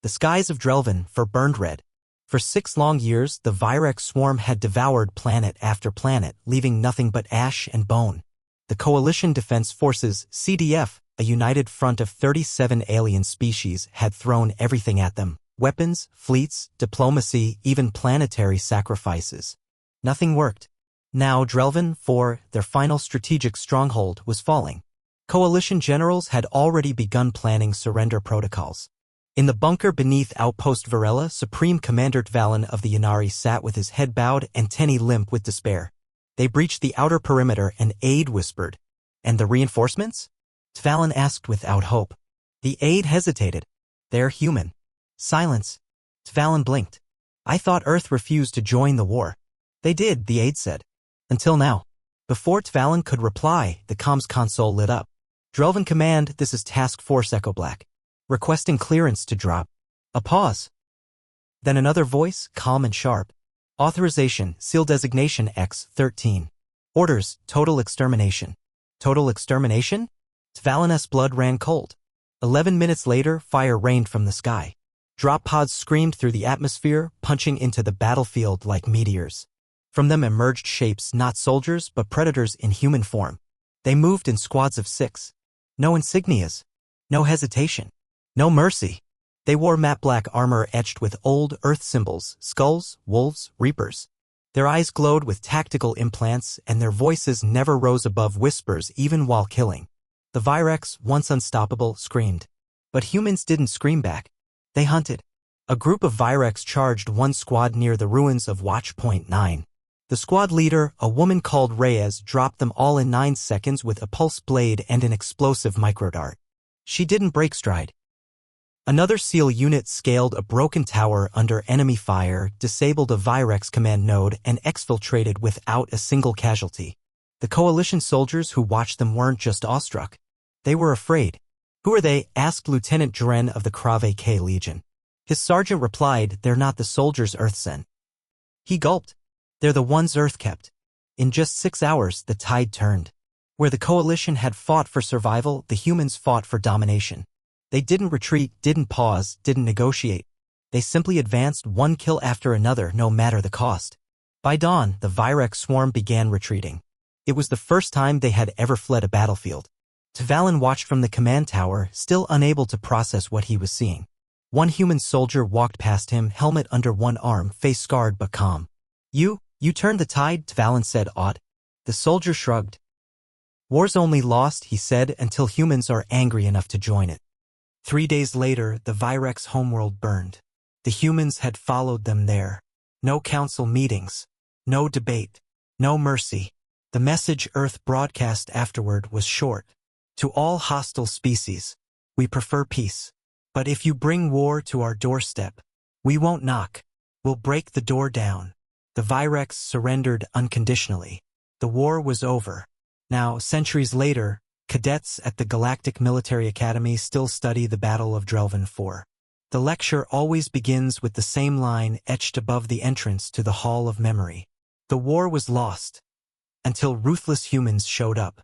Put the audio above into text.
The skies of Drelvan burned red. For 6 long years, the Virex swarm had devoured planet after planet, leaving nothing but ash and bone. The Coalition Defense Forces, CDF, a united front of 37 alien species, had thrown everything at them. Weapons, fleets, diplomacy, even planetary sacrifices. Nothing worked. Now Drelvan, their final strategic stronghold, was falling. Coalition generals had already begun planning surrender protocols. In the bunker beneath Outpost Varela, Supreme Commander Tvalin of the Yanari sat with his head bowed and Tenny limp with despair. They breached the outer perimeter and Aide whispered. And the reinforcements? Tvalin asked without hope. The Aide hesitated. They're human. Silence. Tvalin blinked. I thought Earth refused to join the war. They did, the Aide said. Until now. Before Tvalin could reply, the comms console lit up. Drelvan Command, this is Task Force Echo Black. Requesting clearance to drop. A pause. Then another voice, calm and sharp. Authorization, Seal Designation X-13. Orders, total extermination. Total extermination? Tvalin's blood ran cold. 11 minutes later, fire rained from the sky. Drop pods screamed through the atmosphere, punching into the battlefield like meteors. From them emerged shapes not soldiers but predators in human form. They moved in squads of 6. No insignias. No hesitation. No mercy. They wore matte black armor etched with old Earth symbols, skulls, wolves, reapers. Their eyes glowed with tactical implants and their voices never rose above whispers even while killing. The Virex, once unstoppable, screamed. But humans didn't scream back. They hunted. A group of Virex charged one squad near the ruins of Watchpoint 9. The squad leader, a woman called Reyes, dropped them all in 9 seconds with a pulse blade and an explosive microdart. She didn't break stride. Another SEAL unit scaled a broken tower under enemy fire, disabled a Virex command node, and exfiltrated without a single casualty. The Coalition soldiers who watched them weren't just awestruck. They were afraid. Who are they? Asked Lieutenant Jaren of the Krave K Legion. His sergeant replied, they're not the soldiers Earth sent. He gulped. They're the ones Earth kept. In just 6 hours, the tide turned. Where the Coalition had fought for survival, the humans fought for domination. They didn't retreat, didn't pause, didn't negotiate. They simply advanced one kill after another, no matter the cost. By dawn, the Virex swarm began retreating. It was the first time they had ever fled a battlefield. Tvalin watched from the command tower, still unable to process what he was seeing. One human soldier walked past him, helmet under one arm, face scarred but calm. You turned the tide, Tvalin said, awed. The soldier shrugged. War's only lost, he said, until humans are angry enough to join it. 3 days later, the Virex homeworld burned. The humans had followed them there. No council meetings. No debate. No mercy. The message Earth broadcast afterward was short. To all hostile species, we prefer peace. But if you bring war to our doorstep, we won't knock. We'll break the door down. The Virex surrendered unconditionally. The war was over. Now, centuries later, cadets at the Galactic Military Academy still study the Battle of Drelvan 4. The lecture always begins with the same line etched above the entrance to the Hall of Memory. The war was lost. Until ruthless humans showed up.